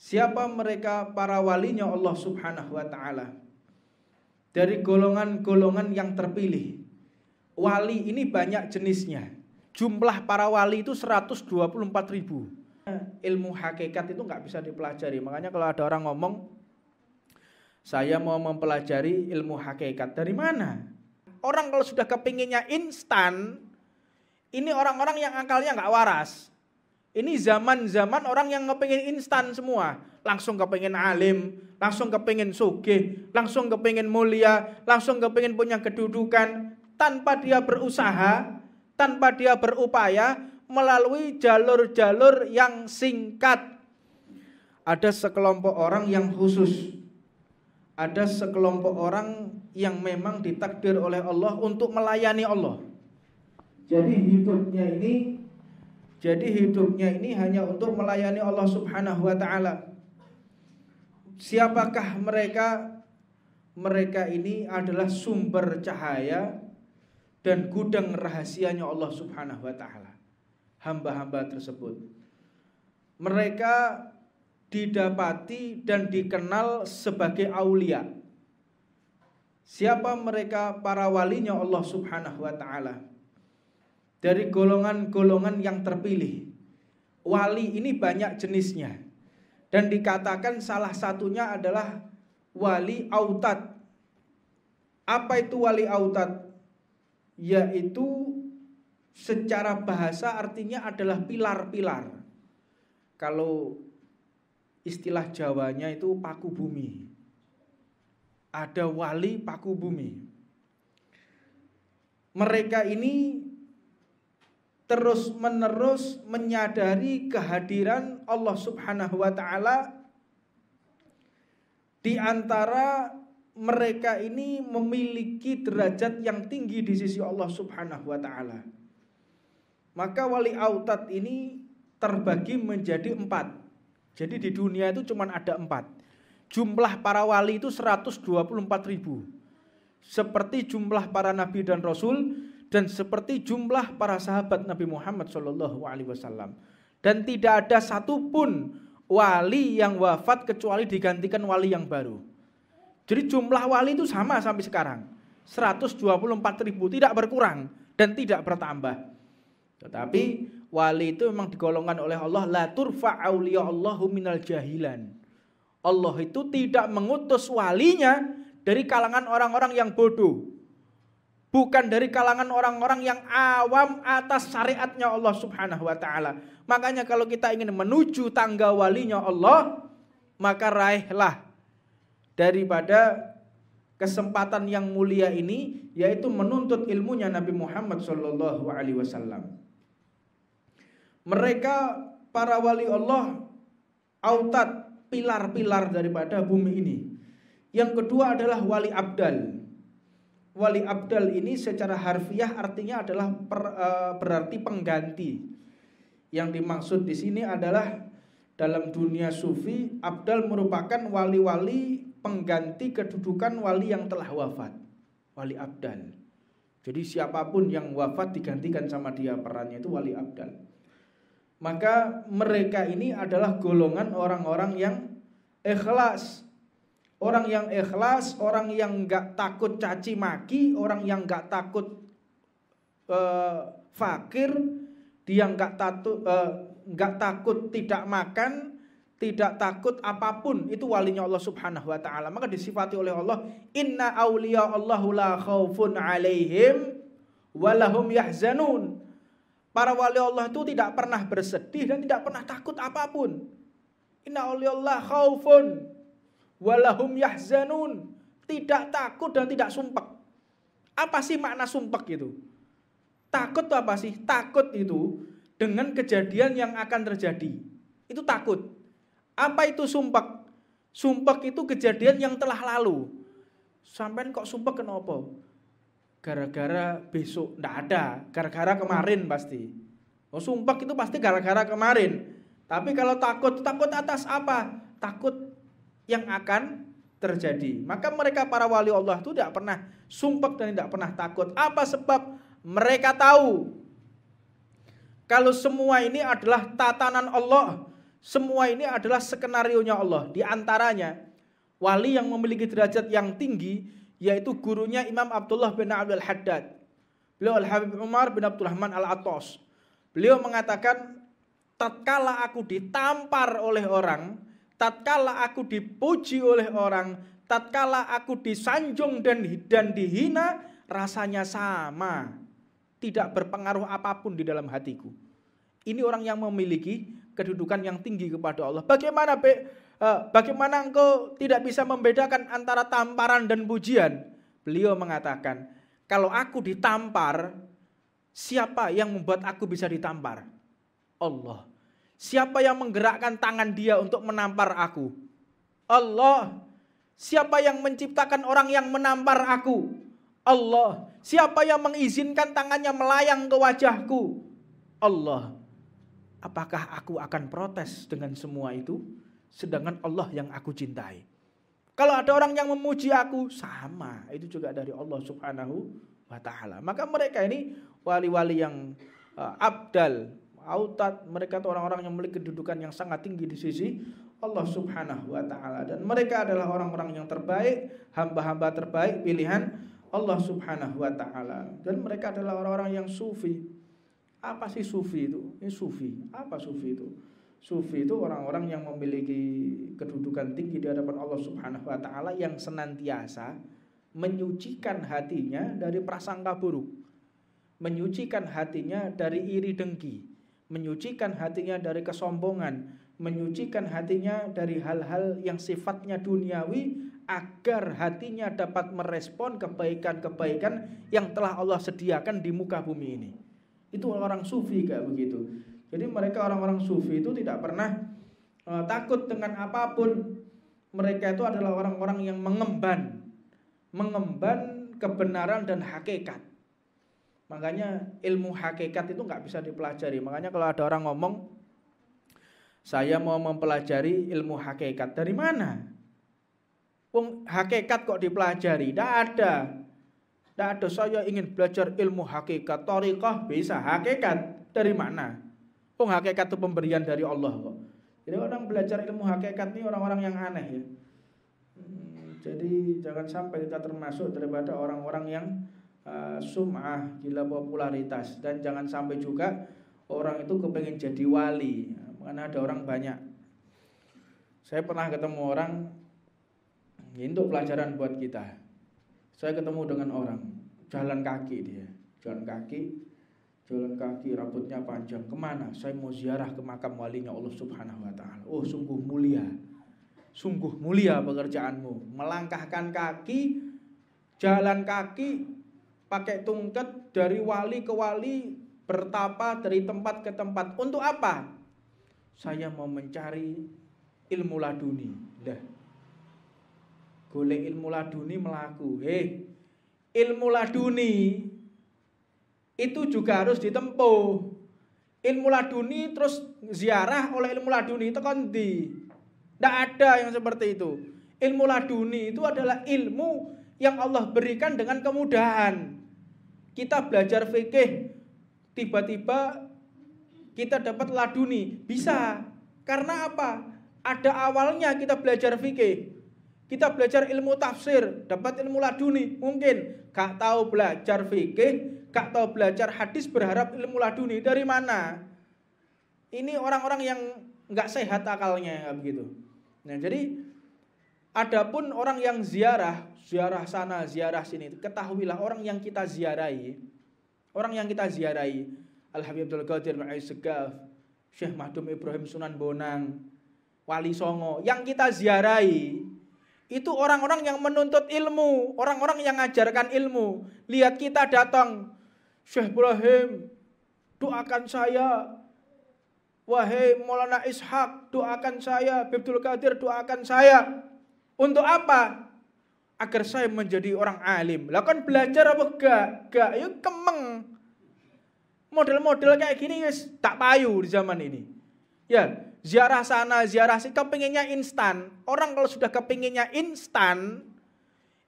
Siapa mereka para walinya Allah Subhanahu wa ta'ala? Dari golongan-golongan yang terpilih. Wali ini banyak jenisnya. Jumlah para wali itu 124.000. Ilmu hakikat itu nggak bisa dipelajari. Makanya kalau ada orang ngomong, saya mau mempelajari ilmu hakikat, dari mana? Orang kalau sudah kepinginnya instan, ini orang-orang yang akalnya nggak waras. Ini zaman-zaman orang yang kepingin instan semua. Langsung kepingin alim, langsung kepingin sugih, langsung kepingin mulia, langsung kepingin punya kedudukan. Tanpa dia berusaha, tanpa dia berupaya melalui jalur-jalur yang singkat. Ada sekelompok orang yang khusus. Ada sekelompok orang yang memang ditakdir oleh Allah untuk melayani Allah. Jadi hidupnya ini hanya untuk melayani Allah Subhanahu wa ta'ala. Siapakah mereka? Mereka ini adalah sumber cahaya dan gudang rahasianya Allah Subhanahu wa ta'ala. Hamba-hamba tersebut, mereka didapati dan dikenal sebagai aulia. Siapa mereka? Para walinya Allah Subhanahu wa ta'ala. Dari golongan-golongan yang terpilih. Wali ini banyak jenisnya. Dan dikatakan salah satunya adalah wali autad. Apa itu wali autad? Yaitu secara bahasa artinya adalah pilar-pilar. Kalau istilah Jawanya itu paku bumi. Ada wali paku bumi. Mereka ini terus-menerus menyadari kehadiran Allah Subhanahu wa ta'ala. Di antara mereka ini memiliki derajat yang tinggi di sisi Allah Subhanahu wa ta'ala. Maka wali autad ini terbagi menjadi 4. Jadi di dunia itu cuma ada 4. Jumlah para wali itu 124.000. Seperti jumlah para nabi dan rasul, dan seperti jumlah para sahabat Nabi Muhammad SAW. Dan tidak ada satupun wali yang wafat kecuali digantikan wali yang baru. Jadi jumlah wali itu sama sampai sekarang, 124.000, tidak berkurang dan tidak bertambah. Tetapi wali itu memang digolongkan oleh Allah, la turfa auliya Allahu minal jahilan. Allah itu tidak mengutus walinya dari kalangan orang-orang yang bodoh. Bukan dari kalangan orang-orang yang awam atas syariatnya Allah Subhanahu wa ta'ala. Makanya kalau kita ingin menuju tangga walinya Allah, maka raihlah daripada kesempatan yang mulia ini, yaitu menuntut ilmunya Nabi Muhammad SAW. Mereka para wali Allah autad, pilar-pilar daripada bumi ini. Yang kedua adalah wali abdal. Wali abdal ini secara harfiah artinya adalah berarti pengganti. Yang dimaksud di sini adalah dalam dunia sufi, abdal merupakan wali-wali pengganti kedudukan wali yang telah wafat. Wali abdal. Jadi siapapun yang wafat digantikan sama dia, perannya itu wali abdal. Maka mereka ini adalah golongan orang-orang yang ikhlas. Orang yang ikhlas, orang yang gak takut caci maki, orang yang gak takut fakir, dia gak takut tidak makan, tidak takut apapun, itu walinya Allah Subhanahu wa ta'ala. Maka disifati oleh Allah, inna awliya Allahu la khawfun alaihim walahum yahzanun. Para wali Allah itu tidak pernah bersedih dan tidak pernah takut apapun. Inna awliya Allah khawfun walahum yahzanun, tidak takut dan tidak sumpek. Apa sih makna sumpek itu? Takut itu apa sih? Takut itu dengan kejadian yang akan terjadi. Itu takut. Apa itu sumpek? Sumpek itu kejadian yang telah lalu. Sampai kok sumpek kenapa? Gara-gara besok. Nggak ada. Gara-gara kemarin pasti. Oh, sumpek itu pasti gara-gara kemarin. Tapi kalau takut, takut atas apa? Takut yang akan terjadi. Maka mereka para wali Allah itu tidak pernah sumpek dan tidak pernah takut. Apa sebab? Mereka tahu kalau semua ini adalah tatanan Allah. Semua ini adalah skenarionya Allah. Di antaranya wali yang memiliki derajat yang tinggi yaitu gurunya Imam Abdullah bin Abdul Haddad. Beliau Al-Habib Umar bin Abdurrahman Al-Attas. Beliau mengatakan, tatkala aku ditampar oleh orang, tatkala aku dipuji oleh orang, tatkala aku disanjung dan dihina, rasanya sama. Tidak berpengaruh apapun di dalam hatiku. Ini orang yang memiliki kedudukan yang tinggi kepada Allah. Bagaimana engkau tidak bisa membedakan antara tamparan dan pujian? Beliau mengatakan, kalau aku ditampar, siapa yang membuat aku bisa ditampar? Allah. Siapa yang menggerakkan tangan dia untuk menampar aku? Allah. Siapa yang menciptakan orang yang menampar aku? Allah. Siapa yang mengizinkan tangannya melayang ke wajahku? Allah. Apakah aku akan protes dengan semua itu? Sedangkan Allah yang aku cintai. Kalau ada orang yang memuji aku, sama. Itu juga dari Allah subhanahu wa ta'ala. Maka mereka ini wali-wali yang abdal, autad. Mereka itu orang-orang yang memiliki kedudukan yang sangat tinggi di sisi Allah subhanahu wa ta'ala. Dan mereka adalah orang-orang yang terbaik, hamba-hamba terbaik, pilihan Allah subhanahu wa ta'ala. Dan mereka adalah orang-orang yang sufi. Apa sih sufi itu? Ini sufi. Apa sufi itu? Sufi itu orang-orang yang memiliki kedudukan tinggi di hadapan Allah subhanahu wa ta'ala, yang senantiasa menyucikan hatinya dari prasangka buruk, menyucikan hatinya dari iri dengki, menyucikan hatinya dari kesombongan, menyucikan hatinya dari hal-hal yang sifatnya duniawi, agar hatinya dapat merespon kebaikan-kebaikan yang telah Allah sediakan di muka bumi ini. Itu orang sufi kayak begitu. Jadi mereka orang-orang sufi itu tidak pernah takut dengan apapun. Mereka itu adalah orang-orang yang mengemban kebenaran dan hakikat. Makanya ilmu hakikat itu nggak bisa dipelajari. Makanya kalau ada orang ngomong, saya mau mempelajari ilmu hakikat, dari mana? Hakikat kok dipelajari? Tidak ada. Tidak ada. Saya ingin belajar ilmu hakikat, thariqah bisa. Hakikat dari mana? Hakikat itu pemberian dari Allah kok. Jadi orang belajar ilmu hakikat ini orang-orang yang aneh ya. Jadi jangan sampai kita termasuk daripada orang-orang yang sum'ah, gila popularitas. Dan jangan sampai juga orang itu kepengen jadi wali. Karena ada orang banyak. Saya pernah ketemu orang, ini untuk pelajaran buat kita. Saya ketemu dengan orang, jalan kaki dia. Jalan kaki, rambutnya panjang. Kemana? Saya mau ziarah ke makam walinya Allah subhanahu wa ta'ala. Oh, sungguh mulia pekerjaanmu. Melangkahkan kaki, jalan kaki, pakai tungket dari wali ke wali, bertapa dari tempat ke tempat. Untuk apa? Saya mau mencari ilmu laduni. Golek ilmu laduni melaku. Ilmu laduni itu juga harus ditempuh. Ilmu laduni terus ziarah oleh ilmu laduni itu kondi. Tidak ada yang seperti itu. Ilmu laduni itu adalah ilmu yang Allah berikan dengan kemudahan. Kita belajar fikih, tiba-tiba kita dapat laduni. Bisa. Karena apa? Ada awalnya kita belajar fikih. Kita belajar ilmu tafsir, dapat ilmu laduni. Mungkin gak tahu belajar fikih, gak tahu belajar hadis, berharap ilmu laduni. Dari mana? Ini orang-orang yang gak sehat akalnya begitu. Nah, jadi adapun orang yang ziarah sana, ziarah sini, ketahuilah orang yang kita ziarahi, Al-Habib Abdul Qadir Ma'isegaf, Syekh Mahdum Ibrahim Sunan Bonang, Wali Songo, yang kita ziarahi itu orang-orang yang menuntut ilmu, orang-orang yang mengajarkan ilmu. Lihat kita datang, Syekh Ibrahim, doakan saya. Wahai Maulana Ishaq, doakan saya. Abdul Qadir, doakan saya. Untuk apa? Agar saya menjadi orang alim. Lah kan belajar apa gak? Yuk kemeng. Model-model kayak gini guys, tak payu di zaman ini. Ya, ziarah sana, ziarah sini, kepinginnya instan. Orang kalau sudah kepinginnya instan,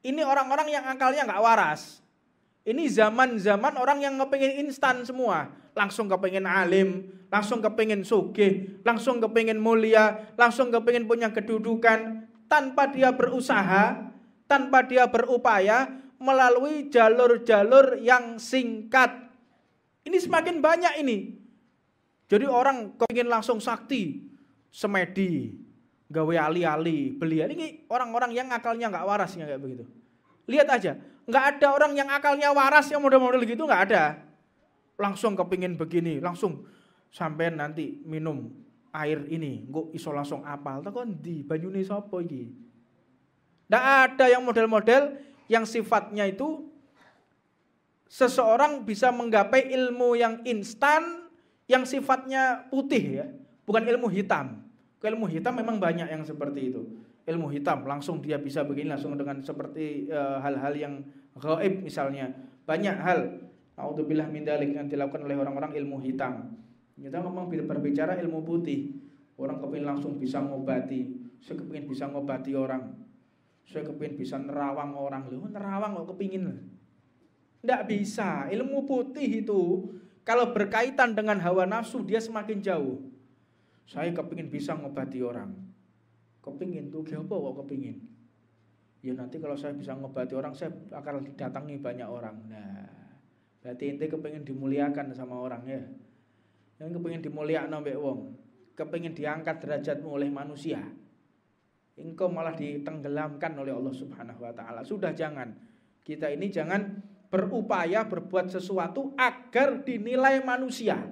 ini orang-orang yang akalnya gak waras. Ini zaman-zaman orang yang kepingin instan semua. Langsung kepingin alim, langsung kepingin sugih, langsung kepingin mulia, langsung kepingin punya kedudukan. Tanpa dia berusaha, tanpa dia berupaya melalui jalur-jalur yang singkat. Ini semakin banyak ini. Jadi orang kepingin langsung sakti, semedi, gawe ali-ali, belia. Ini orang-orang yang akalnya nggak waras ya kayak begitu. Lihat aja, nggak ada orang yang akalnya waras yang model-model gitu, nggak ada. Langsung kepingin begini, langsung sampai nanti minum air ini, kok iso langsung apal. Takon di banyune sapa iki? Nggak ada yang model-model yang sifatnya itu seseorang bisa menggapai ilmu yang instan, yang sifatnya putih ya, bukan ilmu hitam. Ilmu hitam memang banyak yang seperti itu. Ilmu hitam langsung dia bisa begini, langsung dengan seperti hal-hal yang gaib misalnya. Banyak hal naudzubillah min dzalik yang dilakukan oleh orang-orang ilmu hitam. Kita ngomong berbicara ilmu putih. Orang kepingin langsung bisa ngobati. Saya kepingin bisa ngobati orang. Saya kepingin bisa nerawang orang. Loh, nerawang kok kepingin? Tidak bisa. Ilmu putih itu kalau berkaitan dengan hawa nafsu dia semakin jauh. Saya kepingin bisa ngobati orang. Kepingin tuh apa kok kepingin? Ya nanti kalau saya bisa ngobati orang, saya akan didatangi banyak orang. Nah, berarti ente kepingin dimuliakan sama orang ya. Yang kepingin dimuliakan sampai wong, kepingin diangkat derajatmu oleh manusia. Engkau malah ditenggelamkan oleh Allah Subhanahu wa taala. Sudah jangan. Kita ini jangan berupaya berbuat sesuatu agar dinilai manusia.